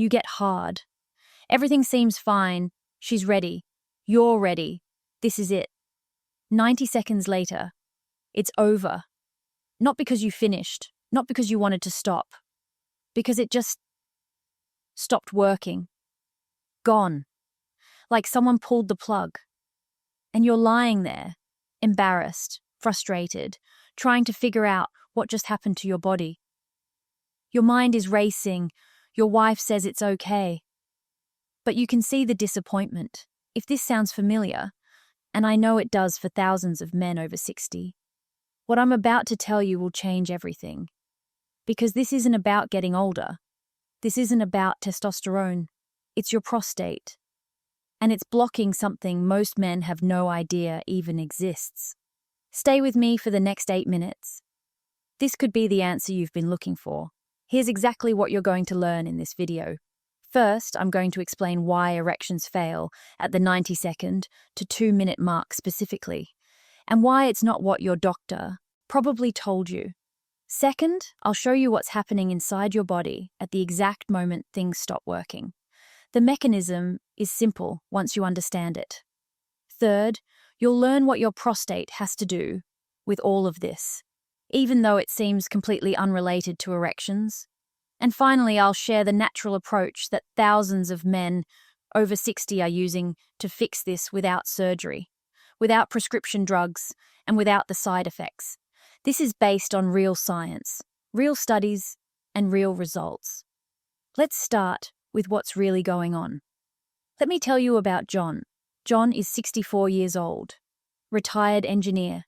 You get hard. Everything seems fine. She's ready. You're ready. This is it. 90 seconds later, it's over. Not because you finished, not because you wanted to stop, because it just stopped working. Gone. Like someone pulled the plug. And you're lying there, embarrassed, frustrated, trying to figure out what just happened to your body. Your mind is racing. Your wife says it's okay. But you can see the disappointment. If this sounds familiar, and I know it does for thousands of men over 60, what I'm about to tell you will change everything. Because this isn't about getting older. This isn't about testosterone. It's your prostate. And it's blocking something most men have no idea even exists. Stay with me for the next 8 minutes. This could be the answer you've been looking for. Here's exactly what you're going to learn in this video. First, I'm going to explain why erections fail at the 90-second to 2-minute mark specifically, and why it's not what your doctor probably told you. Second, I'll show you what's happening inside your body at the exact moment things stop working. The mechanism is simple once you understand it. Third, you'll learn what your prostate has to do with all of this, even though it seems completely unrelated to erections. And finally, I'll share the natural approach that thousands of men over 60 are using to fix this without surgery, without prescription drugs, and without the side effects. This is based on real science, real studies, and real results. Let's start with what's really going on. Let me tell you about John. John is 64 years old, retired engineer,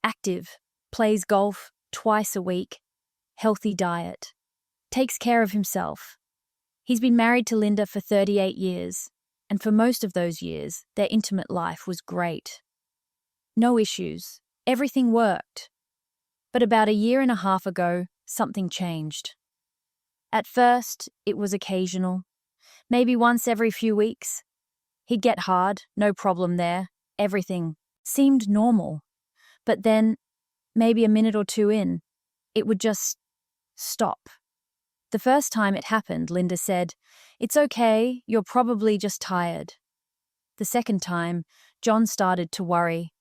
active, plays golf twice a week, healthy diet, takes care of himself. He's been married to Linda for 38 years, and for most of those years, their intimate life was great. No issues. Everything worked. But about 1.5 years ago, something changed. At first, it was occasional, maybe once every few weeks. He'd get hard, no problem there, everything seemed normal. But then, maybe a minute or two in, it would just stop. The first time it happened, Linda said, "It's okay, you're probably just tired." The second time, John started to worry.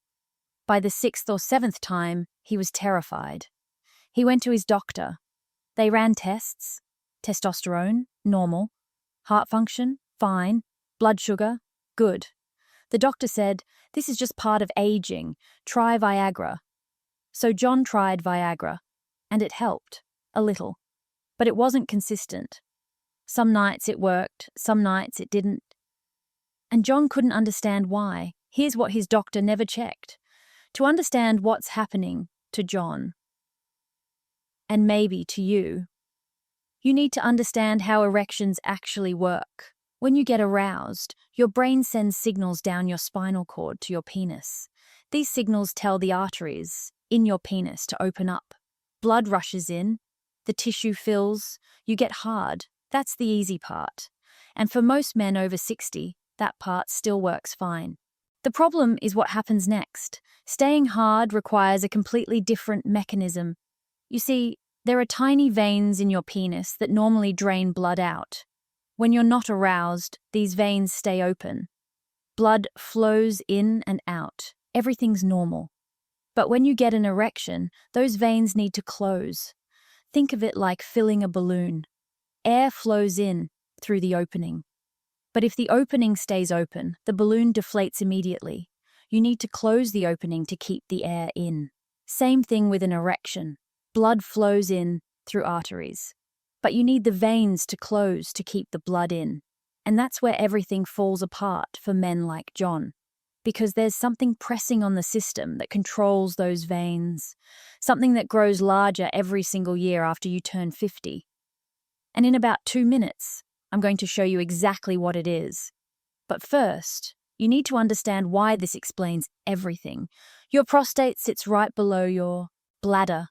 By the 6th or 7th time, he was terrified. He went to his doctor. They ran tests. Testosterone, normal. Heart function, fine. Blood sugar, good. The doctor said, "This is just part of aging. Try Viagra." So John tried Viagra, and it helped, a little. But it wasn't consistent. Some nights it worked, some nights it didn't. And John couldn't understand why. Here's what his doctor never checked. To understand what's happening to John, and maybe to you, you need to understand how erections actually work. When you get aroused, your brain sends signals down your spinal cord to your penis. These signals tell the arteries in your penis to open up. Blood rushes in, the tissue fills, you get hard. That's the easy part. And for most men over 60, that part still works fine. The problem is what happens next. Staying hard requires a completely different mechanism. You see, there are tiny veins in your penis that normally drain blood out. When you're not aroused, these veins stay open. Blood flows in and out. Everything's normal. But when you get an erection, those veins need to close. Think of it like filling a balloon. Air flows in through the opening. But if the opening stays open, the balloon deflates immediately. You need to close the opening to keep the air in. Same thing with an erection. Blood flows in through arteries. But you need the veins to close to keep the blood in. And that's where everything falls apart for men like John. Because there's something pressing on the system that controls those veins. Something that grows larger every single year after you turn 50. And in about 2 minutes, I'm going to show you exactly what it is. But first, you need to understand why this explains everything. Your prostate sits right below your bladder.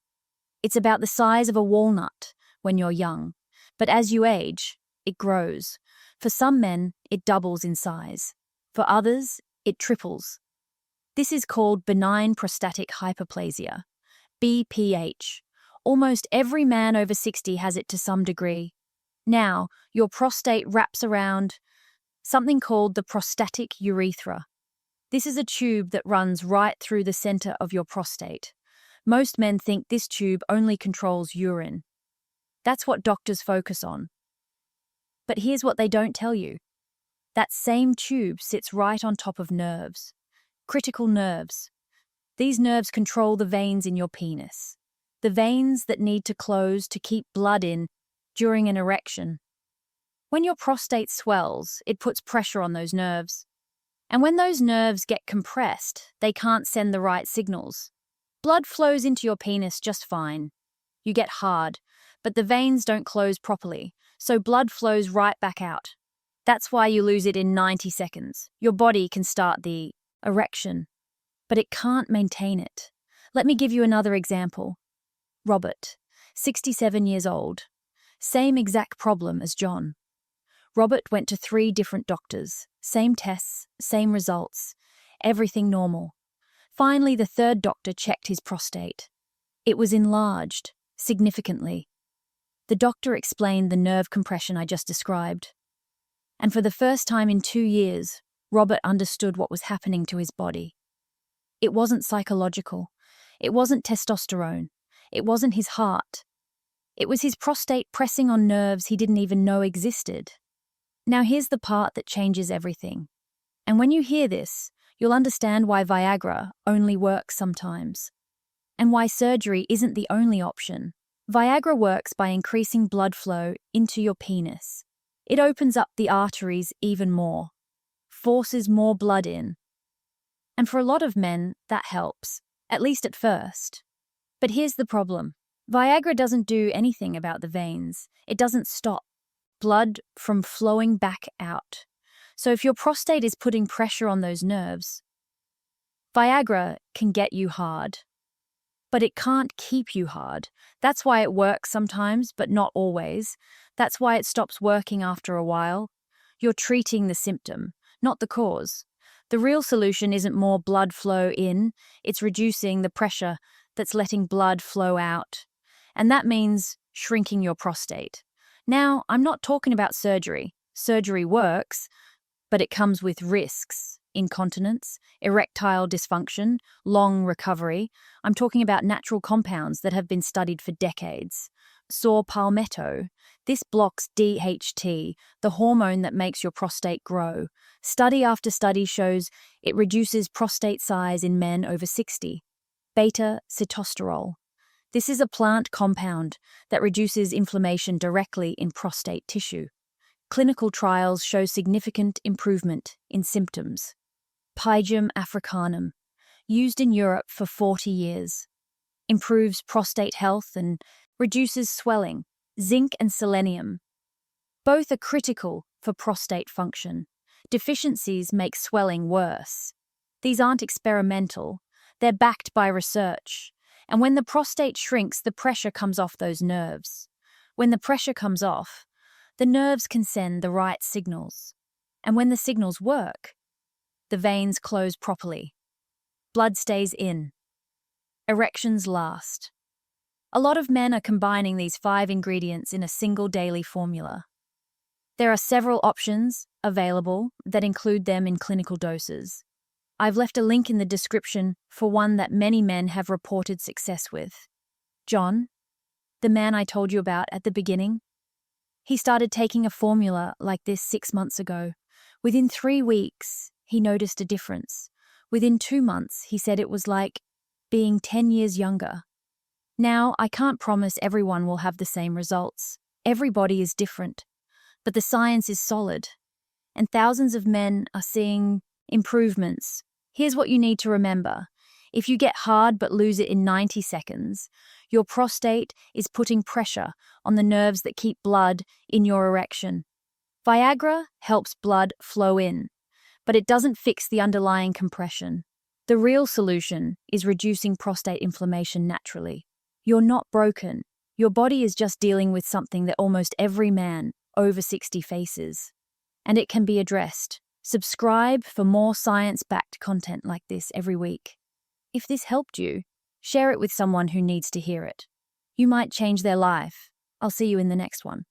It's about the size of a walnut when you're young, but as you age, it grows. For some men, it doubles in size. For others, it triples. This is called benign prostatic hyperplasia, BPH. Almost every man over 60 has it to some degree. Now, your prostate wraps around something called the prostatic urethra. This is a tube that runs right through the center of your prostate. Most men think this tube only controls urine. That's what doctors focus on. But here's what they don't tell you. That same tube sits right on top of nerves. Critical nerves. These nerves control the veins in your penis. The veins that need to close to keep blood in during an erection. When your prostate swells, it puts pressure on those nerves. And when those nerves get compressed, they can't send the right signals. Blood flows into your penis just fine. You get hard, but the veins don't close properly, so blood flows right back out. That's why you lose it in 90 seconds. Your body can start the erection, but it can't maintain it. Let me give you another example. Robert, 67 years old. Same exact problem as John. Robert went to 3 different doctors. Same tests, same results. Everything normal. Finally, the 3rd doctor checked his prostate. It was enlarged, significantly. The doctor explained the nerve compression I just described. And for the first time in 2 years, Robert understood what was happening to his body. It wasn't psychological. It wasn't testosterone. It wasn't his heart. It was his prostate pressing on nerves he didn't even know existed. Now here's the part that changes everything. And when you hear this, you'll understand why Viagra only works sometimes. And why surgery isn't the only option. Viagra works by increasing blood flow into your penis. It opens up the arteries even more, forces more blood in. And for a lot of men, that helps, at least at first. But here's the problem. Viagra doesn't do anything about the veins. It doesn't stop blood from flowing back out. So if your prostate is putting pressure on those nerves, Viagra can get you hard. But it can't keep you hard. That's why it works sometimes, but not always. That's why it stops working after a while. You're treating the symptom, not the cause. The real solution isn't more blood flow in, it's reducing the pressure that's letting blood flow out. And that means shrinking your prostate. Now, I'm not talking about surgery. Surgery works, but it comes with risks. Incontinence, erectile dysfunction, long recovery. I'm talking about natural compounds that have been studied for decades. Saw palmetto. This blocks DHT, the hormone that makes your prostate grow. Study after study shows it reduces prostate size in men over 60. Beta-sitosterol. This is a plant compound that reduces inflammation directly in prostate tissue. Clinical trials show significant improvement in symptoms. Pygium africanum, used in Europe for 40 years. Improves prostate health and reduces swelling. Zinc and selenium. Both are critical for prostate function. Deficiencies make swelling worse. These aren't experimental. They're backed by research. And when the prostate shrinks, the pressure comes off those nerves. When the pressure comes off, the nerves can send the right signals. And when the signals work, the veins close properly. Blood stays in. Erections last. A lot of men are combining these 5 ingredients in a single daily formula. There are several options available that include them in clinical doses. I've left a link in the description for one that many men have reported success with. John, the man I told you about at the beginning, he started taking a formula like this 6 months ago. Within 3 weeks, he noticed a difference. Within 2 months, he said it was like being 10 years younger. Now, I can't promise everyone will have the same results. Everybody is different. But the science is solid. And thousands of men are seeing improvements. Here's what you need to remember. If you get hard but lose it in 90 seconds, your prostate is putting pressure on the nerves that keep blood in your erection. Viagra helps blood flow in, but it doesn't fix the underlying compression. The real solution is reducing prostate inflammation naturally. You're not broken. Your body is just dealing with something that almost every man over 60 faces. And it can be addressed. Subscribe for more science-backed content like this every week. If this helped you, share it with someone who needs to hear it. You might change their life. I'll see you in the next one.